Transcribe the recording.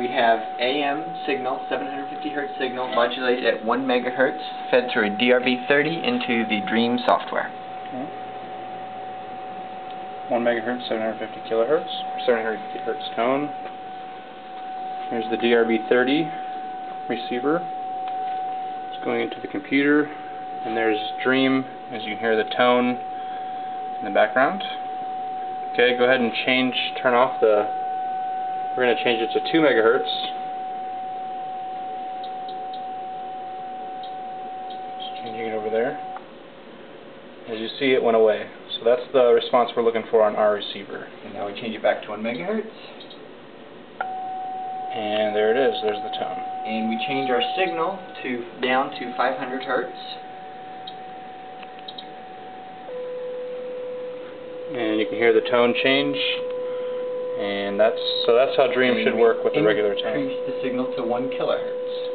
we have AM signal, 750 Hz signal, modulated at 1 megahertz, fed through a DRB-30 into the Dream software. Okay. 1 megahertz, 750 kilohertz, 750 hertz tone. Here's the DRB-30 receiver. It's going into the computer, and there's Dream, as you can hear the tone in the background. Okay, go ahead and turn off the, we're going to change it to 2 megahertz. Just changing it over there. As you see, it went away. So that's the response we're looking for on our receiver. And now we change it back to 1 megahertz. And there it is, there's the tone. And we change our signal down to 500 hertz. And you can hear the tone change. And that's how Dream should work with the regular tone. Increase the signal to 1 kilohertz.